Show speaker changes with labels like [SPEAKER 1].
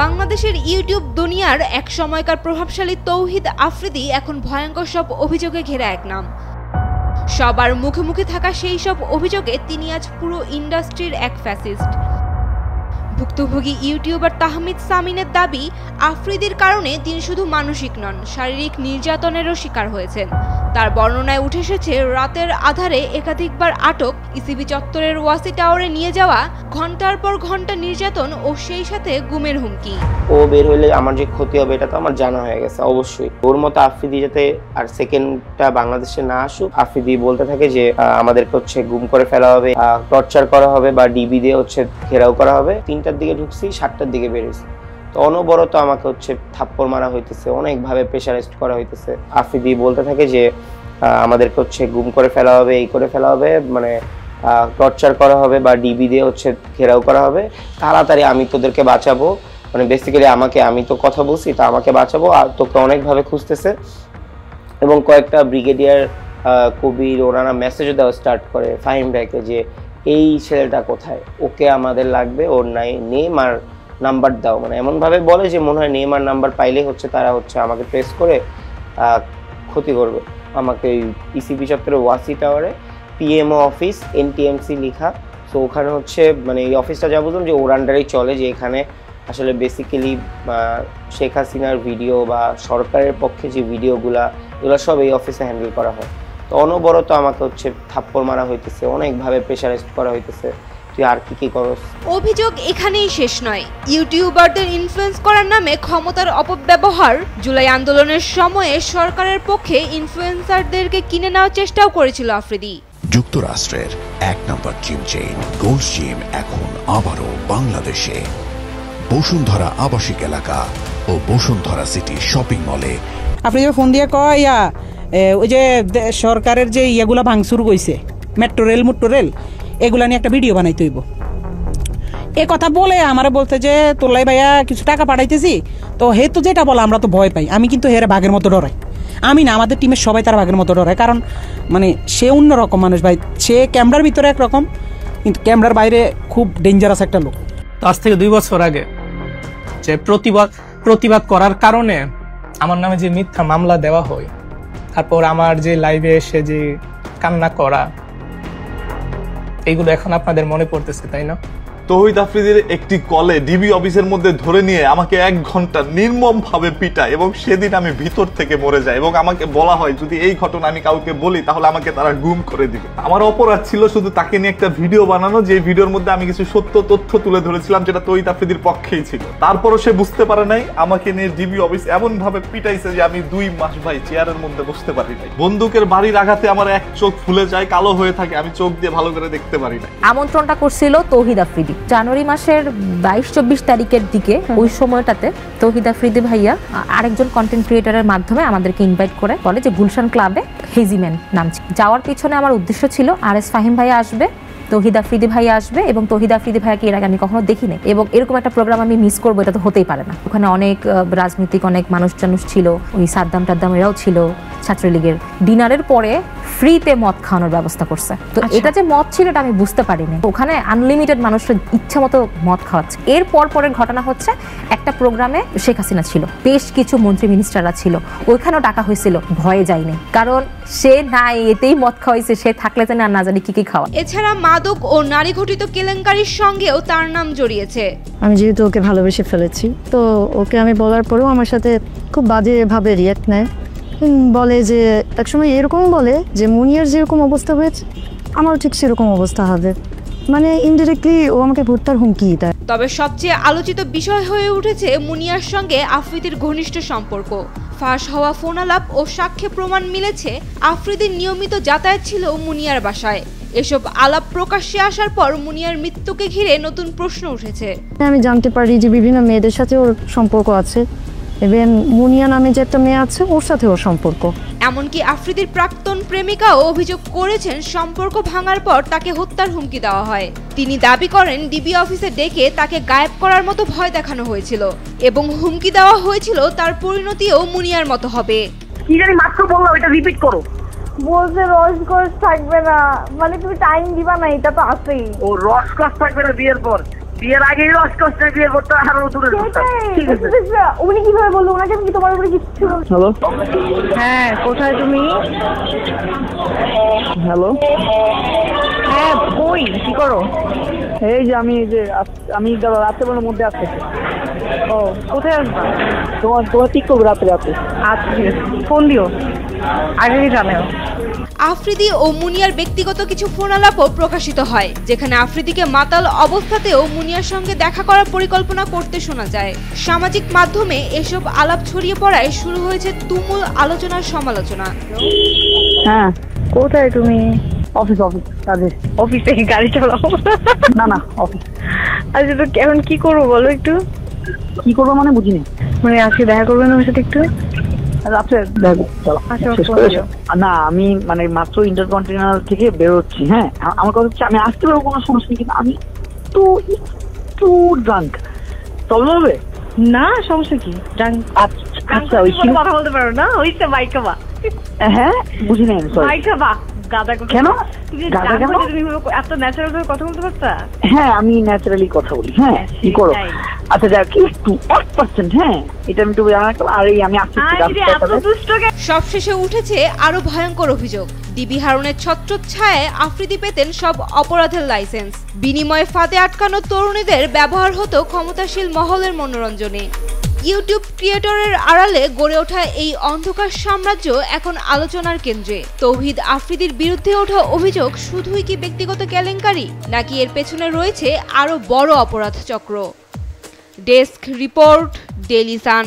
[SPEAKER 1] বাংলাদেশের ইউটিউব দুনিয়ার এক সময়কার প্রভাবশালী তৌহিদ আফ্রিদি এখন ভয়ঙ্কর সব অভিযোগে ঘেরা এক নাম। সবার মুখে মুখে থাকা সেই সব অভিযোগে তিনি আজ পুরো ইন্ডাস্ট্রির এক ফ্যাসিস্ট। ভুক্তভোগী ইউটিউবার তাহমিদ সামিনের দাবি, আফ্রিদির কারণে তিনি শুধু মানসিক নন, শারীরিক নির্যাতনেরও শিকার হয়েছেন। তার বর্ণনায় উঠে এসেছে রাতের আধারে একাধিকবার আটক, ইসিবি চত্বরের ওয়াসি টাওয়ারে নিয়ে যাওয়া, ঘন্টার পর ঘন্টা নির্যাতন ও সেই সাথে গুমের হুমকি।
[SPEAKER 2] ও বের হলে আমার যে ক্ষতি হবে এটা তো আমার জানা হয়ে গেছে। অবশ্যই ওর মতো আফ্রিদি যাতে আর সেকেন্ডটা বাংলাদেশে না আসুক। আফ্রিদি বলতে থাকে যে আমাদেরকে গুম করে ফেলা হবে, টর্চার করা হবে বা ডিবি দিয়ে ঘেরাও করা হবে। 3টার দিকে ঢুকছি, 7টার দিকে বেরিয়েছি। তো অনবরত আমাকে থাপ্পড় মারা হইতেছে, অনেকভাবে প্রেশারাইজড করা হইতেছে। আফ্রিদি বলতে থাকে যে আমাদেরকে গুম করে ফেলা হবে, এই করে ফেলা হবে, মানে টর্চার করা হবে বা ডিবি দিয়ে ঘেরাও করা হবে। তাড়াতাড়ি আমি তোদেরকে বাঁচাবো, মানে বেসিক্যালি আমি তো কথা বলছি, তা আমাকে বাঁচাবো, আর তোকে অনেকভাবে খুঁজতেছে। এবং কয়েকটা ব্রিগেডিয়ার কবির ওনারা মেসেজও দেওয়া স্টার্ট করে ফাহিম ভাইকে যে এই ছেলেটা কোথায়, ওকে আমাদের লাগবে, ওর নেম আর নাম্বার দাও। মানে এমনভাবে বলে যে মনে হয় নেম আর নাম্বার পাইলে তারা আমাকে ট্রেস করে ক্ষতি করবে। আমাকে ইসিবি চত্বরের ওয়াসি টাওয়ারে পিএমও অফিস এনটিএমসি লেখা। সো ওখানে মানে এই অফিসটা যা বুঝলাম যে ওর আন্ডারেই চলে, যে এখানে আসলে বেসিক্যালি শেখ হাসিনার ভিডিও বা সরকারের পক্ষে যে ভিডিওগুলো এগুলো সব এই অফিসে হ্যান্ডেল করা হয়। তো অনবরত আমাকে থাপ্পড় মারা হইতেছে, অনেকভাবে প্রেশারাইজড করা হইতেছে, তুই আর কি করস।
[SPEAKER 1] অভিযোগ এখানেই শেষ নয়। ইউটিউবারদের ইনফ্লুয়েন্স করার নামে ক্ষমতার অপব্যবহার। জুলাই আন্দোলনের সময়ে সরকারের পক্ষে ইনফ্লুয়েন্সারদেরকে কিনে নেওয়ার চেষ্টাও করেছিল আফ্রিদি।
[SPEAKER 3] যুক্তরাষ্ট্রের 1 নম্বর জিম চেইন গোল্ডস জিম এখন আবারও বাংলাদেশে। বসুন্ধরা আবাসিক এলাকা ও বসুন্ধরা সিটি শপিং মলে।
[SPEAKER 4] আপনি যে ফোন দিয়ে কয় ওই যে সরকারের যে ইয়েগুলা ভাঙচুর কইছে, মেট্রো রেল এগুলা নিয়ে একটা ভিডিও বানাইতে হইব। এ কথা বলে আমারে বলতে যে তোলাই ভাইয়া কিছু টাকা পাঠাইতেছি, তো হে তো যেটা বলে আমরা তো ভয় পাই। আমি কিন্তু হেরে বাঘের মতো ডরাই। আমি না, আমাদের টিমের সবাই তার বাঘের মতো ডরায়, কারণ মানে সে অন্যরকম মানুষ ভাই। সে ক্যামেরার ভিতরে একরকম, কিন্তু ক্যামেরার বাইরে খুব ডেঞ্জারাস একটা লোক।
[SPEAKER 5] আজ থেকে 2 বছর আগে যে প্রতিবাদ করার কারণে আমার নামে যে মিথ্যা মামলা দেওয়া হয়, তারপর আমার যে লাইভে এসে যে কান্না করা, এইগুলো এখন আপনাদের মনে পড়তেছে, তাই না?
[SPEAKER 6] তৌহিদ আফ্রিদির একটি কলে ডিবি অফিসের মধ্যে ধরে নিয়ে আমাকে 1 ঘন্টা নির্মম ভাবে পিটায় এবং সেদিন আমি ভিতর থেকে মরে যাই। এবং আমাকে বলা হয় যদি এই ঘটনা আমি কাউকে বলি তাহলে আমাকে তারা গুম করে দিবে। আমার অপরাধ ছিল শুধু তাকে নিয়ে একটা ভিডিও বানানো, যে ভিডিওর মধ্যে আমি কিছু সত্য তথ্য তুলে ধরেছিলাম যেটা তৌহিদ আফ্রিদির পক্ষেই ছিল। তারপরও সে বুঝতে পারে নাই, আমাকে নিয়ে ডিবি অফিস এমন ভাবে পিটাইছে যে আমি 2 মাস ভাই চেয়ারের মধ্যে বসতে পারি নাই। বন্দুকের বাড়ির আঘাতে আমার এক চোখ ফুলে যায়, কালো হয়ে থাকে, আমি চোখ দিয়ে ভালো করে দেখতে পারি না।
[SPEAKER 7] আমন্ত্রণটা করছিল তৌহিদ আফ্রিদি জানুয়ারি মাসের 22-24 তারিখের দিকে। ওই সময়টাতে তৌহিদ আফ্রিদি ভাইয়া আরেকজন কন্টেন্ট ক্রিয়েটরের মাধ্যমে আমাদেরকে ইনভাইট করে, বলে যে গুলশান ক্লাবে হেজিম্যান নাম। যাওয়ার পিছনে আমার উদ্দেশ্য ছিল RS ফাহিম ভাইয়া আসবে, তৌহিদ আফ্রিদি ভাইয়া আসবে, এবং তৌহিদ আফ্রিদি ভাইয়াকে এর আগে আমি কখনো দেখিনি, এবং এরকম একটা প্রোগ্রাম আমি মিস করবো এটা তো হতেই পারে না। ওখানে অনেক রাজনৈতিক অনেক মানুষ ছিল, ওই সাদ্দাম টাদ্দাম এরাও ছিল ছাত্রলীগের। ডিনারের পরে ফ্রিতে মদ খাওয়ানোর ব্যবস্থা করছে। তো এটা যে মদ ছিল এটা আমি বুঝতে পারিনি। ওখানে আনলিমিটেড মানুষরা ইচ্ছা মতো মদ খাওয়াচ্ছে। এর পরের ঘটনা হচ্ছে একটা প্রোগ্রামে শেখ হাসিনা ছিল, বেশ কিছু মন্ত্রী মিনিস্টাররা ছিল, ওইখানেও ডাকা হয়েছিল, ভয়ে যায়নি, কারণ সে নাই এতেই মদ খাওয়াইছে, সে থাকলে জানি আর না জানি কি খাওয়া।
[SPEAKER 1] এছাড়া মাদক ও নারী ঘটিত কেলেঙ্কারির সঙ্গেও তার নাম জড়িয়েছে।
[SPEAKER 8] আমি যেহেতু ওকে ভালোবেসে ফেলেছি, তো ওকে আমি বলার পরেও আমার সাথে খুব বাজেভাবে রিয়াক্ট নেয়। বলে যে একসময় এরকম বলে যে মুনিয়ার যেরকম অবস্থা হয়েছে আমারও ঠিক সেরকম অবস্থা হবে, মানে ইনডিরেক্টলি ও আমাকে ভর্তার হুমকি দেয়।
[SPEAKER 1] তবে সবচেয়ে আলোচিত বিষয় হয়ে উঠেছে মুনিয়ার সঙ্গে আফ্রিদির ঘনিষ্ঠ সম্পর্ক। ফাঁস হওয়া ফোন আলাপ ও সাক্ষ্য প্রমাণ মিলেছে আফ্রিদির নিয়মিত যাতায়াত ছিল মুনিয়ার বাসায়। এসব আলাপ প্রকাশ্যে আসার পর মুনিয়ার মৃত্যুকে ঘিরে নতুন প্রশ্ন উঠেছে।
[SPEAKER 8] আমি জানতে পারি যে বিভিন্ন মেয়েদের সাথে ওর সম্পর্ক আছে, এবং মুনিয়া নামে যে একটা মেয়ে আছে ওর সাথে ওর সম্পর্ক।
[SPEAKER 1] এমনকি আফ্রিদির প্রাক্তন প্রেমিকাও অভিযোগ করেছেন সম্পর্ক ভাঙার পর তাকে হত্যার হুমকি দেওয়া হয়। তিনি দাবি করেন ডিবি অফিসে ডেকে তাকে গায়েব করার মতো ভয় দেখানো হয়েছিল এবং হুমকি দেওয়া হয়েছিল তার পরিণতিও মুনিয়ার মতো হবে।
[SPEAKER 9] কি জানি মাত্র বললাম, এটা রিপিট করো।
[SPEAKER 10] বলছে রসকস থাকবে না, মানে তুমি টাইম দিবা না, এটা তো আছেই।
[SPEAKER 9] ও রসকস থাকবে না বিয়ের পর? বিয়ের আগে লস্ট করতে বিয়ে করতে আরো দূরে ঠিক আছে
[SPEAKER 8] উনি কিভাবে বললো? ওনাকে আমি কি তোমার উপরে কিছু?
[SPEAKER 9] হ্যালো
[SPEAKER 8] হ্যাঁ, কোথায় তুমি?
[SPEAKER 9] হ্যালো
[SPEAKER 8] হ্যাঁ, কই কি করো?
[SPEAKER 9] এই যে আমি রাত্রেবেলার মধ্যে আসতেছি।
[SPEAKER 8] ও, কোথায় আসবা?
[SPEAKER 9] তোমার টিকটক রাতে
[SPEAKER 8] আচ্ছা ঠিক আছে, ফোন দিও, আগে জানাও।
[SPEAKER 1] আফ্রিদি ও মুনিয়ার ব্যক্তিগত কিছু ফোন আলাপও প্রকাশিত হয়, যেখানে আফ্রিদিকে মাতাল অবস্থাতেও মুনিয়ার সঙ্গে দেখা করার পরিকল্পনা করতে শোনা যায়। সামাজিক মাধ্যমে এসব আলাপ ছড়িয়ে পড়ায় শুরু হয়েছে তুমুল আলোচনার সমালোচনা।
[SPEAKER 8] হ্যাঁ, কোথায় তুমি?
[SPEAKER 9] অফিস কাজে।
[SPEAKER 8] অফিস থেকে গাড়ি চালাও?
[SPEAKER 9] না অফিস।
[SPEAKER 8] আচ্ছা, তো এখন কি করবো বলো একটু?
[SPEAKER 9] কি করবো মানে বুঝিনি।
[SPEAKER 8] মানে আজকে দেখা করবেন আমার সাথে একটু?
[SPEAKER 9] রাত্রে না, আমি মানে মাত্র ইন্টারকন্টিনেন্টাল থেকে বেরোচ্ছি। হ্যাঁ, আমার কথা হচ্ছে আমি আসতে পারবো, কোনো সমস্যা নেই, কিন্তু আমি একটু ড্রাঙ্ক। চলবে হবে
[SPEAKER 8] না, সমস্যা কি?
[SPEAKER 9] আচ্ছা ওই
[SPEAKER 8] কথা বলতে পারো না? হইছে মাইকাবা।
[SPEAKER 9] হ্যাঁ, বুঝি নাই।
[SPEAKER 8] মাইকাবা গাদা
[SPEAKER 9] কেন?
[SPEAKER 8] তুমি এত ন্যাচারাল ভাবে কথা বলতে পারতা?
[SPEAKER 9] হ্যাঁ, আমি ন্যাচারালি কথা বলি। হ্যাঁ, কি করো? আচ্ছা যাক, একটু 1%। হ্যাঁ, এটা আমি একটু জানালাম। আর এই আমি
[SPEAKER 1] সবশেষে উঠেছে আরো ভয়ঙ্কর অভিযোগ। ডিবি হারুনের ছত্রছায়ায় আফ্রিদি পেতেন সব অপরাধের লাইসেন্স, বিনিময়ে ফাঁদে আটকানো তরুণীদের ব্যবহার হতো ক্ষমতাশীল মহলের মনোরঞ্জনে। ইউটিউব ক্রিয়েটরের আড়ালে গড়ে ওঠা এই অন্ধকার সাম্রাজ্য এখন আলোচনার কেন্দ্রে। তৌহিদ আফ্রিদির বিরুদ্ধে ওঠা অভিযোগ শুধুই কি ব্যক্তিগত কেলেঙ্কারি, নাকি এর পেছনে রয়েছে আরো বড় অপরাধ চক্র? Desk report, Daily Sun.